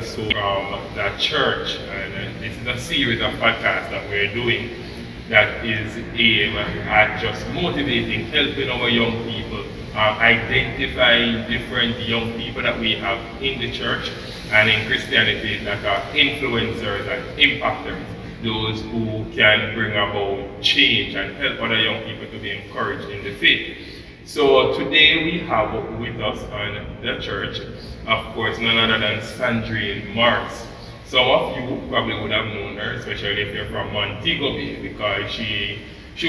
episode from the church, and this is a series of podcasts that we're doing that is aimed at just motivating, helping our young people, identifying different young people that we have in the church and in Christianity that are influencers and impactors, those who can bring about change and help other young people to be encouraged in the faith. So today we have with us on the church, of course, none other than Sandrine Morris. Some of you probably would have known her, especially if you're from Montego Bay, because she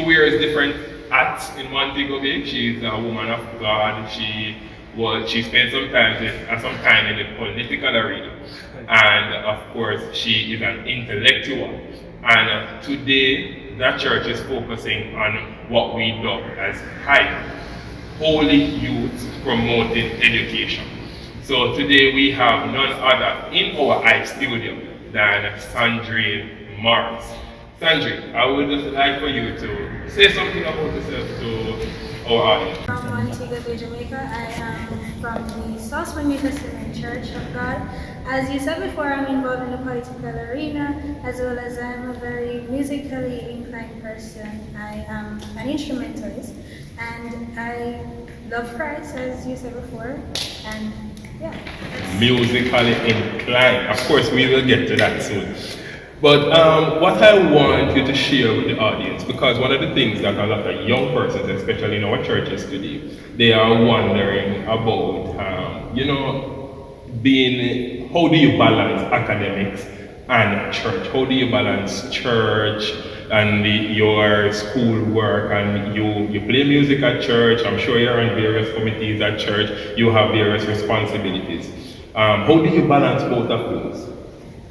wears different hats in Montego Bay. She's a woman of God. She spent some time in the political arena, and of course, she is an intellectual. And today, that church is focusing on what we dub as HYPE, Holy Youth Promoting Education. So today we have none other in our HYPE studio than Sandrine Morris. Sandrine, I would just like for you to say something about yourself to our audience. From Montego Bay, Jamaica. I am from the Southwest New Testament Church of God. As you said before, I'm involved in the political arena, as well as I'm a very musically inclined person. I am an instrumentalist, and I love Christ, as you said before, and yeah. Musically inclined. Of course, we will get to that soon. But what I want you to share with the audience, because one of the things that a lot of young persons, especially in our churches today, they are wondering about, how do you balance academics and church? How do you balance church and your school work? And you play music at church. I'm sure you're on various committees at church. You have various responsibilities. How do you balance both of those?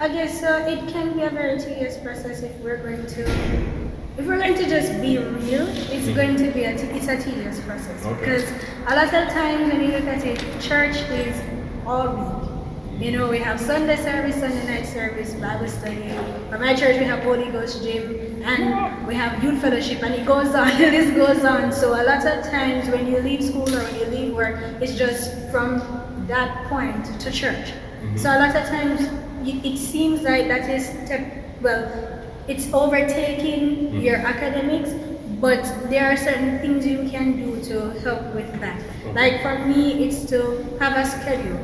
Okay, so it can be a very tedious process if we're going to just be real. It's going to be a tedious process, because a lot of times when you look at it, church is all week. You know, we have Sunday service, Sunday night service, Bible study. For my church, we have Holy Ghost gym, and we have youth fellowship, and it goes on, the list goes on. So a lot of times when you leave school or when you leave work, it's just from that point to church. So a lot of times it seems like that is, it's overtaking your academics, but there are certain things you can do to help with that. Like for me, it's to have a schedule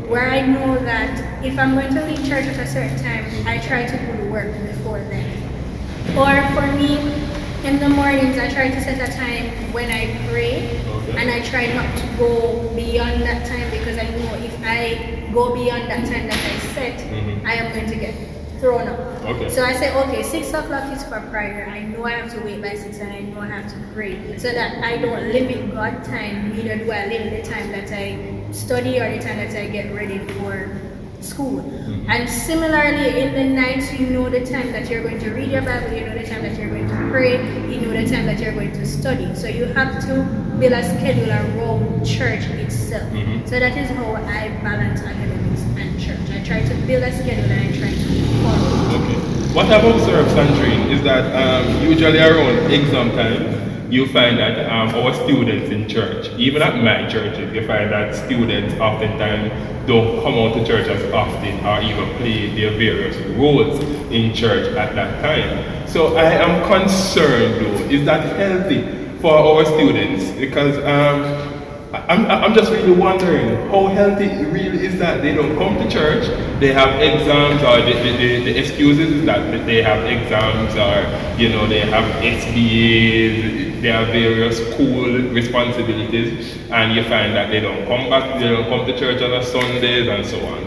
where I know that if I'm going to leave church at a certain time, I try to do the work before then. Or for me, in the mornings, I try to set a time when I pray, and I try not to go beyond that time, because I know if I go beyond that time that I set, I am going to get thrown up. So I say, okay, 6 o'clock is for prayer. I know I have to wait by 6, and I know I have to pray, so that I don't limit God time, neither do I limit the time that I study or the time that I get ready for school. And similarly, in the nights, you know the time that you're going to read your Bible, you know the time that you're going to pray, you know the time that you're going to study. So you have to build a schedule around church itself. So that is how I balance academics and church. I try to build a schedule and I try to follow. What I've observed, Sandrine, is that usually around exam time, you find that our students in church, even at my churches, you find that students oftentimes don't come out to church as often or even play their various roles in church at that time. So I am concerned though, is that healthy for our students? Because I'm just really wondering how healthy it really is that they don't come to church, they have exams, or the excuses is that they have exams, or they have SBAs, they have various school responsibilities, and you find that they don't come back, they don't come to church on a Sundays and so on.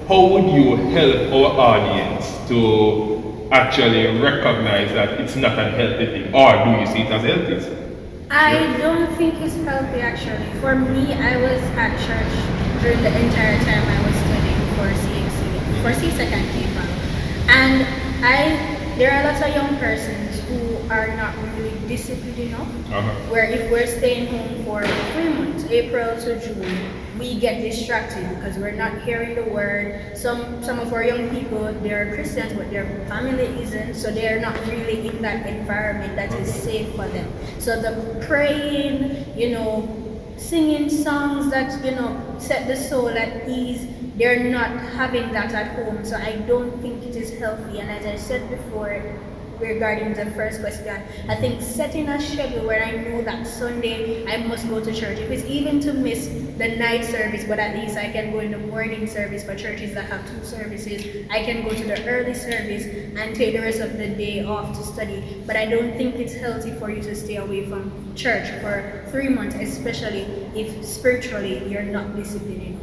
How would you help our audience to actually recognize that it's not an healthy thing, or do you see it as healthy? I don't think it's healthy actually. For me, I was at church during the entire time I was studying for second paper. And there are lots of young persons who are not really disciplined enough, where if we're staying home for 3 months, April to June, we get distracted because we're not hearing the word. Some of our young people, they're Christians, but their family isn't, so they're not really in that environment that is safe for them. So the praying, singing songs that, set the soul at ease, they're not having that at home. So I don't think it is healthy. And as I said before, regarding the first question, I think setting a schedule where I know that Sunday I must go to church. If it's even to miss the night service, but at least I can go in the morning service for churches that have 2 services. I can go to the early service and take the rest of the day off to study. But I don't think it's healthy for you to stay away from church for 3 months, especially if spiritually you're not disciplined enough.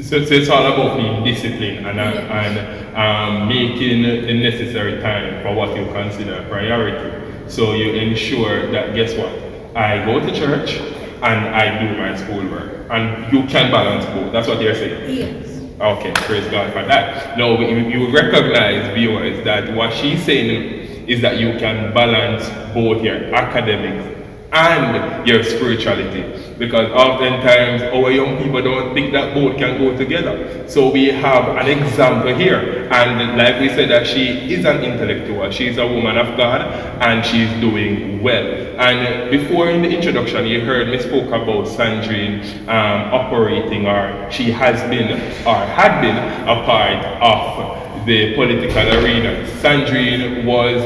So it's all about being disciplined and making the necessary time for what you consider a priority. So you ensure that, guess what? I go to church and I do my schoolwork. And you can balance both. That's what you're saying? Yes. Okay, praise God for that. Now, you recognize, viewers, that what she's saying is that you can balance both your academics and your spirituality. Because oftentimes our young people don't think that both can go together. So we have an example here, and like we said, that she is an intellectual, she's a woman of God, and she's doing well. And before in the introduction you heard me spoke about Sandrine operating, or she has been or had been a part of the political arena. Sandrine was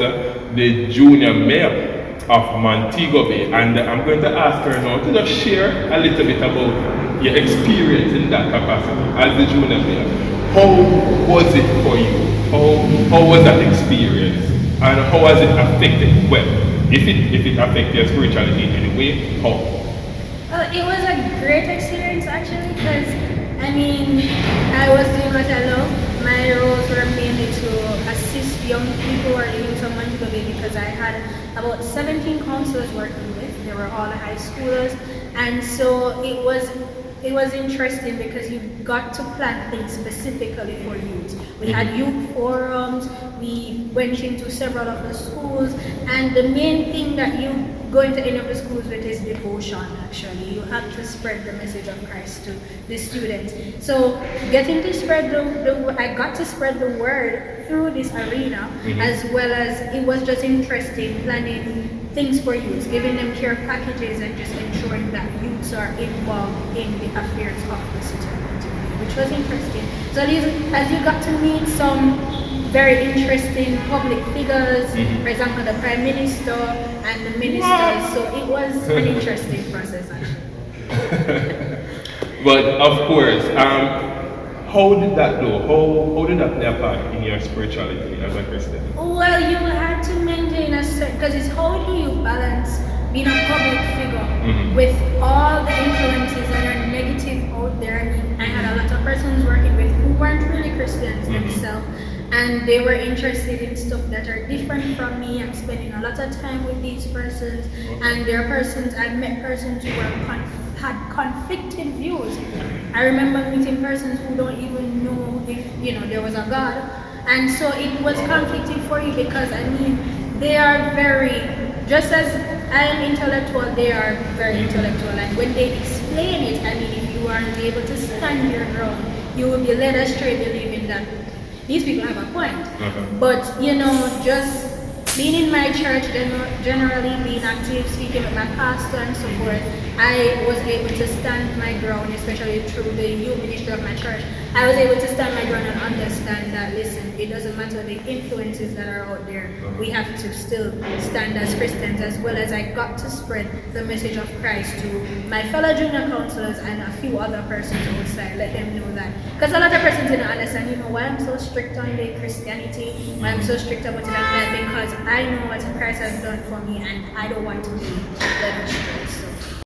the junior mayor of Montego Bay, and I'm going to ask her now to just share a little bit about your experience in that capacity as the junior mayor. How was it for you? How was that experience, and how has it affected? Well, if it affected your spirituality in any way, how? It was a great experience actually, because I mean, I was doing what I love. My roles were mainly to assist young people who are living in Montego Bay, because I had about 17 counselors working with. They were all high schoolers, and so it was interesting because you got to plan things specifically for youth. We had youth forums, we went into several of the schools, and the main thing that you go into any of the schools with is devotion actually. You have to spread the message of Christ to the students. So getting to spread I got to spread the word through this arena, as well as it was just interesting planning things for youth, giving them care packages and just ensuring that youths are involved in the affairs of the city, which was interesting. So as you got to meet some very interesting public figures, for example the Prime Minister and the ministers, so it was an interesting process actually. But of course, how did that do? How did that play a part in your spirituality as a Christian? Well, you had to maintain a certain, because it's how do you balance being a public figure with all the influences that are negative out there. I mean, I had a lot of persons working with who weren't really Christians themselves, and they were interested in stuff that are different from me. I'm spending a lot of time with these persons, and there are persons, I've met persons who had conflicted views. I remember meeting persons who don't even know if there was a God, and so it was conflicting for you, because I mean they are very, just as I am intellectual, they are very intellectual, and when they explain it, I mean if you aren't able to stand your ground, you will be led astray believing that these people have a point. But just being in my church, generally being active, speaking with my pastor and so forth, I was able to stand my ground, especially through the youth ministry of my church. I was able to stand my ground and understand that, listen, it doesn't matter the influences that are out there, we have to still stand as Christians, as well as I got to spread the message of Christ to my fellow junior counselors and a few other persons outside, let them know that. Because a lot of persons didn't understand, why I'm so strict on the Christianity, why I'm so strict about it like that, because I know what Christ has done for me and I don't want to be led astray. So